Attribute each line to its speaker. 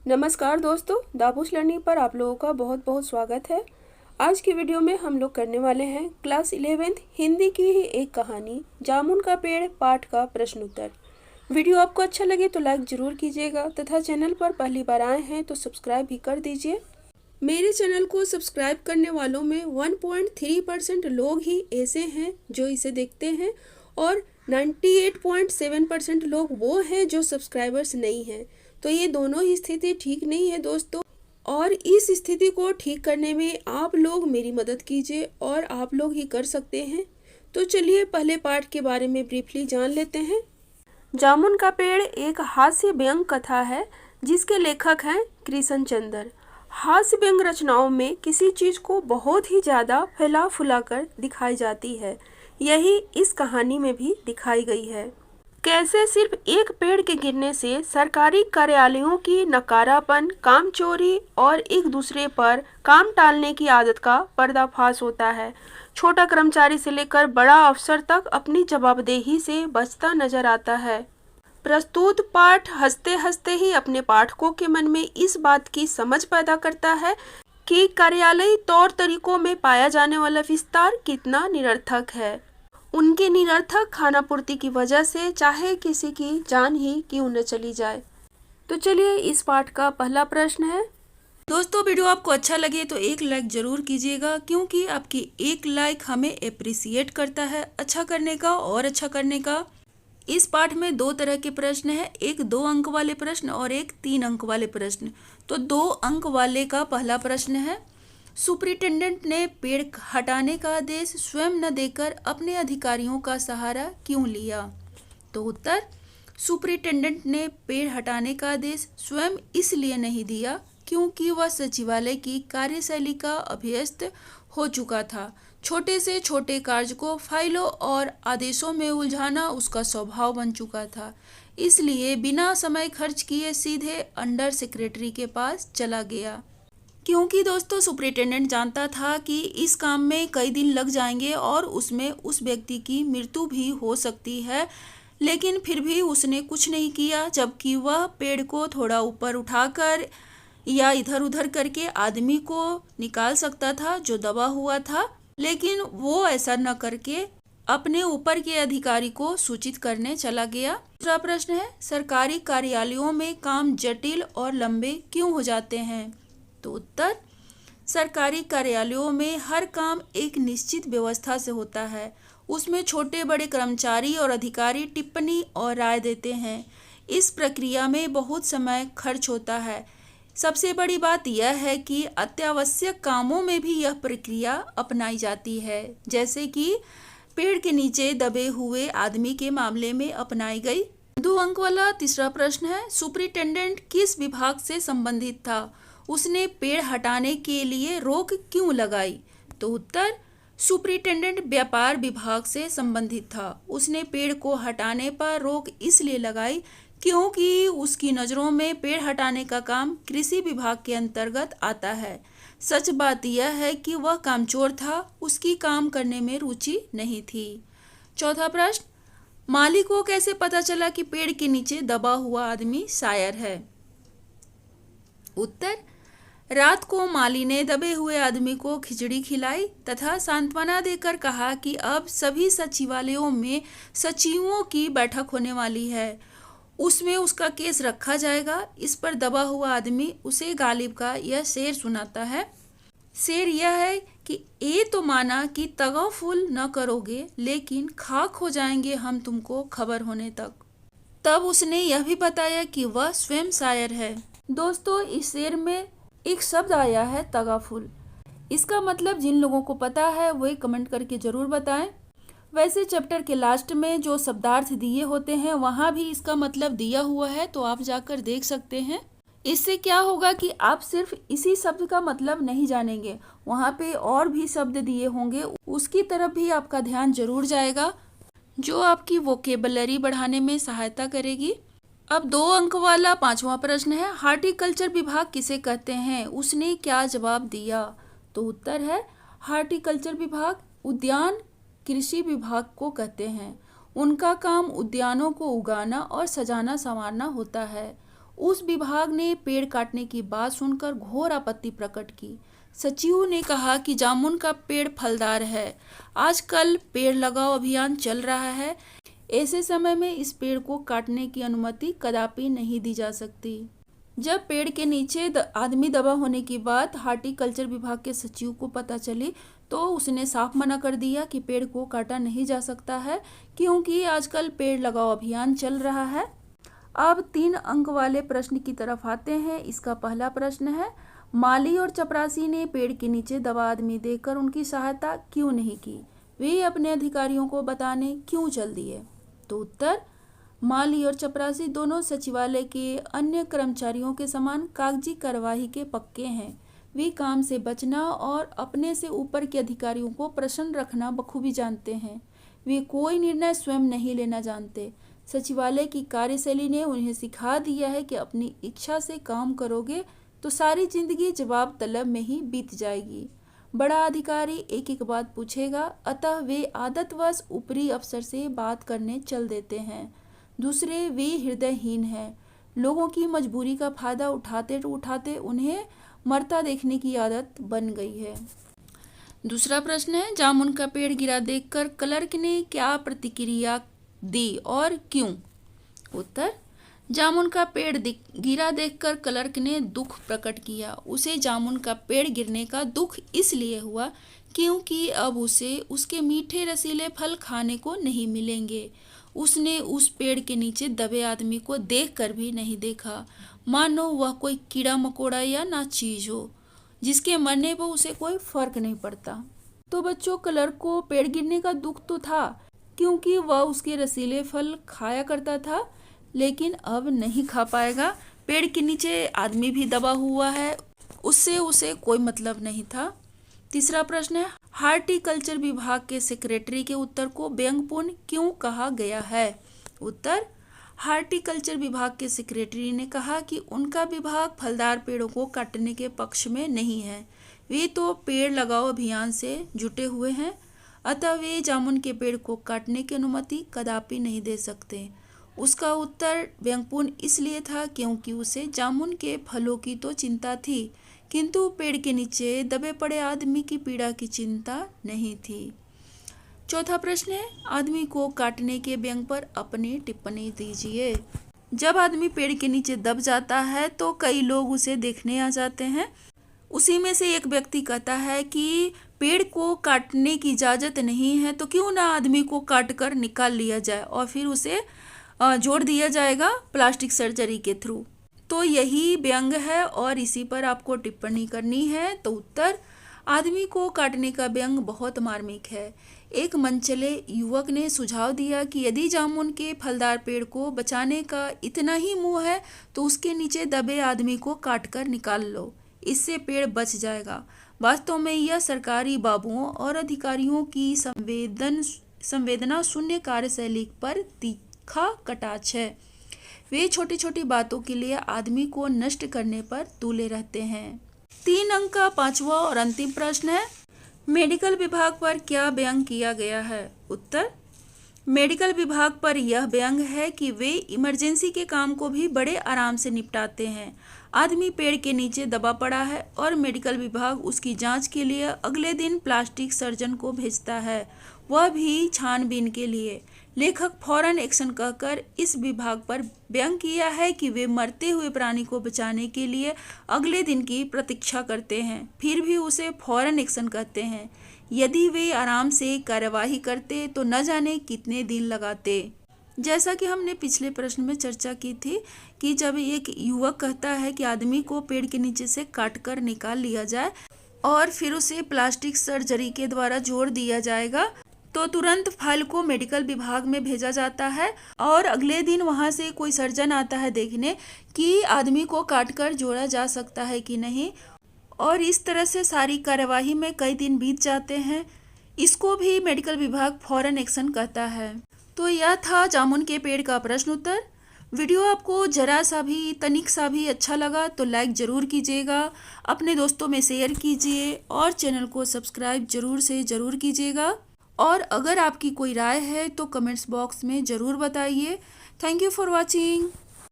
Speaker 1: नमस्कार दोस्तों, दाबूस लर्निंग पर आप लोगों का बहुत बहुत स्वागत है। आज की वीडियो में हम लोग करने वाले हैं क्लास 11th हिंदी की ही एक कहानी जामुन का पेड़ पाठ का प्रश्न उत्तर। वीडियो आपको अच्छा लगे तो लाइक ज़रूर कीजिएगा तथा चैनल पर पहली बार आए हैं तो सब्सक्राइब भी कर दीजिए। मेरे चैनल को सब्सक्राइब करने वालों में 1.3% लोग ही ऐसे हैं जो इसे देखते हैं और 98.7% लोग वो हैं जो सब्सक्राइबर्स नहीं हैं। तो ये दोनों ही स्थिति ठीक नहीं है दोस्तों, और इस स्थिति को ठीक करने में आप लोग मेरी मदद कीजिए और आप लोग ही कर सकते हैं। तो चलिए पहले पाठ के बारे में ब्रीफली जान लेते हैं। जामुन का पेड़ एक हास्य व्यंग कथा है जिसके लेखक हैं कृष्ण चंद्र। हास्य व्यंग रचनाओं में किसी चीज को बहुत ही ज्यादा फैला फुला कर दिखाई जाती है। यही इस कहानी में भी दिखाई गई है। कैसे सिर्फ एक पेड़ के गिरने से सरकारी कार्यालयों की नकारापन, काम चोरी और एक दूसरे पर काम टालने की आदत का पर्दाफाश होता है। छोटा कर्मचारी से लेकर बड़ा अफसर तक अपनी जवाबदेही से बचता नजर आता है। प्रस्तुत पाठ हंसते हंसते ही अपने पाठकों के मन में इस बात की समझ पैदा करता है कि कार्यालयी तौर तरीकों में पाया जाने वाला विस्तार कितना निरर्थक है। उनके निरर्थक खानापूर्ति की वजह से चाहे किसी की जान ही क्यों न चली जाए। तो चलिए इस पाठ का पहला प्रश्न है। दोस्तों, वीडियो आपको अच्छा लगे तो एक लाइक जरूर कीजिएगा, क्योंकि आपकी एक लाइक हमें अप्रिसिएट करता है अच्छा करने का और अच्छा करने का। इस पाठ में दो तरह के प्रश्न है, एक 2 अंक वाले प्रश्न और एक 3 अंक वाले प्रश्न। तो 2 अंक वाले का पहला प्रश्न है, सुपरिटेंडेंट ने पेड़ हटाने का आदेश स्वयं न देकर अपने अधिकारियों का सहारा क्यों लिया? तो उत्तर, सुपरिटेंडेंट ने पेड़ हटाने का आदेश स्वयं इसलिए नहीं दिया क्योंकि वह सचिवालय की कार्यशैली का अभ्यस्त हो चुका था। छोटे से छोटे कार्य को फाइलों और आदेशों में उलझाना उसका स्वभाव बन चुका था। इसलिए बिना समय खर्च किए सीधे अंडर सेक्रेटरी के पास चला गया। क्योंकि दोस्तों सुपरिटेंडेंट जानता था कि इस काम में कई दिन लग जाएंगे और उसमें उस व्यक्ति की मृत्यु भी हो सकती है, लेकिन फिर भी उसने कुछ नहीं किया, जबकि वह पेड़ को थोड़ा ऊपर उठाकर या इधर उधर करके आदमी को निकाल सकता था जो दबा हुआ था, लेकिन वो ऐसा न करके अपने ऊपर के अधिकारी को सूचित करने चला गया। दूसरा प्रश्न है, सरकारी कार्यालयों में काम जटिल और लंबे क्यों हो जाते हैं? तो उत्तर, सरकारी कार्यालयों में हर काम एक निश्चित व्यवस्था से होता है। उसमें छोटे बड़े कर्मचारी और अधिकारी टिप्पणी और राय देते हैं। इस प्रक्रिया में बहुत समय खर्च होता है। सबसे बड़ी बात यह है कि अत्यावश्यक कामों में भी यह प्रक्रिया अपनाई जाती है, जैसे कि पेड़ के नीचे दबे हुए आदमी के मामले में अपनाई गई। 2 अंक वाला तीसरा प्रश्न है, सुपरिटेंडेंट किस विभाग से संबंधित था? उसने पेड़ हटाने के लिए रोक क्यों लगाई? तो उत्तर, सुपरिटेंडेंट व्यापार विभाग से संबंधित था। उसने पेड़ को हटाने पर रोक इसलिए लगाई क्योंकि उसकी नज़रों में पेड़ हटाने का काम कृषि विभाग के अंतर्गत आता है। सच बात यह है कि वह कामचोर था, उसकी काम करने में रुचि नहीं थी। चौथा प्रश्न, माली को कैसे पता चला कि पेड़ के नीचे दबा हुआ आदमी शायर है? उत्तर, रात को माली ने दबे हुए आदमी को खिचड़ी खिलाई तथा सांत्वना देकर कहा कि अब सभी सचिवालयों में सचिवों की बैठक होने वाली है, उसमें उसका केस रखा जाएगा। इस पर दबा हुआ आदमी उसे गालिब का यह शेर सुनाता है। शेर यह है कि ये तो माना कि तगफुल न करोगे, लेकिन खाक हो जाएंगे हम तुमको खबर होने तक। तब उसने यह भी बताया कि वह स्वयं शायर है। दोस्तों, इस शेर में एक शब्द आया है तगाफुल। इसका मतलब जिन लोगों को पता है वही कमेंट करके जरूर बताएं। वैसे चैप्टर के लास्ट में जो शब्दार्थ दिए होते हैं वहाँ भी इसका मतलब दिया हुआ है, तो आप जाकर देख सकते हैं। इससे क्या होगा कि आप सिर्फ इसी शब्द का मतलब नहीं जानेंगे, वहाँ पे और भी शब्द दिए होंगे, उसकी तरफ भी आपका ध्यान जरूर जाएगा, जो आपकी वोकेबलरी बढ़ाने में सहायता करेगी। अब 2 अंक वाला 5वां प्रश्न है, हार्टिकल्चर विभाग किसे कहते हैं? उसने क्या जवाब दिया? तो उत्तर है, हार्टिकल्चर विभाग उद्यान कृषि विभाग को कहते हैं। उनका काम उद्यानों को उगाना और सजाना संवारना होता है।
Speaker 2: उस विभाग ने पेड़ काटने की बात सुनकर घोर आपत्ति प्रकट की। सचिव ने कहा कि जामुन का पेड़ फलदार है, आजकल पेड़ लगाओ अभियान चल रहा है, ऐसे समय में इस पेड़ को काटने की अनुमति कदापि नहीं दी जा सकती। जब पेड़ के नीचे आदमी दबा होने की बात हार्टिकल्चर विभाग के सचिव को पता चली तो उसने साफ मना कर दिया कि पेड़ को काटा नहीं जा सकता है, क्योंकि आजकल पेड़ लगाओ अभियान चल रहा है। अब 3 अंक वाले प्रश्न की तरफ आते हैं। इसका पहला प्रश्न है, माली और चपरासी ने पेड़ के नीचे दबा आदमी देखकर उनकी सहायता क्यों नहीं की? वे अपने अधिकारियों को बताने क्यों चल दिए? तो उत्तर, माली और चपरासी दोनों सचिवालय के अन्य कर्मचारियों के समान कागजी कार्यवाही के पक्के हैं। वे काम से बचना और अपने से ऊपर के अधिकारियों को प्रसन्न रखना बखूबी जानते हैं। वे कोई निर्णय स्वयं नहीं लेना जानते। सचिवालय की कार्यशैली ने उन्हें सिखा दिया है कि अपनी इच्छा से काम करोगे तो सारी जिंदगी जवाब तलब में ही बीत जाएगी। बड़ा अधिकारी एक एक बात पूछेगा, अतः वे आदतवश ऊपरी अफसर से बात करने चल देते हैं। दूसरे, वे हृदयहीन हैं। लोगों की मजबूरी का फायदा उठाते उठाते उन्हें मरता देखने की आदत बन गई है। दूसरा प्रश्न है, जामुन का पेड़ गिरा देखकर क्लर्क ने क्या प्रतिक्रिया दी और क्यों? उत्तर, जामुन का पेड़ गिरा देखकर क्लर्क ने दुख प्रकट किया। उसे जामुन का पेड़ गिरने का दुख इसलिए हुआ क्योंकि अब उसे उसके मीठे रसीले फल खाने को नहीं मिलेंगे। उसने उस पेड़ के नीचे दबे आदमी को देखकर भी नहीं देखा, मानो वह कोई कीड़ा मकोड़ा या ना चीज हो जिसके मरने पर उसे कोई फर्क नहीं पड़ता। तो बच्चों, क्लर्क को पेड़ गिरने का दुख तो था क्योंकि वह उसके रसीले फल खाया करता था, लेकिन अब नहीं खा पाएगा। पेड़ के नीचे आदमी भी दबा हुआ है, उससे उसे कोई मतलब नहीं था। तीसरा प्रश्न है, हार्टिकल्चर विभाग के सेक्रेटरी के उत्तर को व्यंग्यपूर्ण क्यों कहा गया है? उत्तर, हार्टिकल्चर विभाग के सेक्रेटरी ने कहा कि उनका विभाग फलदार पेड़ों को काटने के पक्ष में नहीं है। वे तो पेड़ लगाओ अभियान से जुटे हुए हैं, अतः वे जामुन के पेड़ को काटने की अनुमति कदापि नहीं दे सकते। उसका उत्तर व्यंग्यपूर्ण इसलिए था क्योंकि उसे जामुन के फलों की तो चिंता थी, किंतु पेड़ के नीचे दबे पड़े आदमी की पीड़ा की चिंता नहीं थी। चौथा प्रश्न है, आदमी को काटने के व्यंग्य पर अपनी टिप्पणी दीजिए। जब आदमी पेड़ के नीचे दब जाता है तो कई लोग उसे देखने आ जाते हैं। उसी में से एक व्यक्ति कहता है कि पेड़ को काटने की इजाजत नहीं है तो क्यों ना आदमी को काट कर निकाल लिया जाए और फिर उसे जोड़ दिया जाएगा प्लास्टिक सर्जरी के थ्रू। तो यही व्यंग्य है और इसी पर आपको टिप्पणी करनी है। तो उत्तर, आदमी को काटने का व्यंग्य बहुत मार्मिक है। एक मनचले युवक ने सुझाव दिया कि यदि जामुन के फलदार पेड़ को बचाने का इतना ही मोह है तो उसके नीचे दबे आदमी को काटकर निकाल लो, इससे पेड़ बच जाएगा। वास्तव में यह सरकारी बाबुओं और अधिकारियों की संवेदना शून्य कार्यशैली पर तीखा कटाक्ष है। वे छोटी छोटी बातों के लिए आदमी को नष्ट करने पर तुले रहते हैं। 3 अंक का 5वां और अंतिम प्रश्न है, मेडिकल विभाग पर क्या व्यंग्य किया गया है? उत्तर, मेडिकल विभाग पर यह व्यंग्य है कि वे इमरजेंसी के काम को भी बड़े आराम से निपटाते हैं। आदमी पेड़ के नीचे दबा पड़ा है और मेडिकल विभाग उसकी जांच के लिए अगले दिन प्लास्टिक सर्जन को भेजता है, वह भी छानबीन के लिए। लेखक फौरन एक्शन कहकर इस विभाग पर व्यंग्य किया है कि वे मरते हुए प्राणी को बचाने के लिए अगले दिन की प्रतीक्षा करते हैं, फिर भी उसे फौरन एक्शन कहते हैं। यदि वे आराम से कार्यवाही करते तो न जाने कितने दिन लगाते। जैसा कि हमने पिछले प्रश्न में चर्चा की थी कि जब एक युवक कहता है कि आदमी को पेड़ के नीचे से काटकर निकाल लिया जाए और फिर उसे प्लास्टिक सर्जरी के द्वारा जोड़ दिया जाएगा, तो तुरंत फाइल को मेडिकल विभाग में भेजा जाता है और अगले दिन वहां से कोई सर्जन आता है देखने कि आदमी को काटकर जोड़ा जा सकता है कि नहीं, और इस तरह से सारी कार्यवाही में कई दिन बीत जाते हैं। इसको भी मेडिकल विभाग फौरन एक्शन कहता है। तो यह था जामुन के पेड़ का प्रश्न उत्तर। वीडियो आपको जरा सा भी तनिक सा भी अच्छा लगा तो लाइक ज़रूर कीजिएगा, अपने दोस्तों में शेयर कीजिए और चैनल को सब्सक्राइब ज़रूर से ज़रूर कीजिएगा। और अगर आपकी कोई राय है तो कमेंट्स बॉक्स में ज़रूर बताइए। Thank you for watching.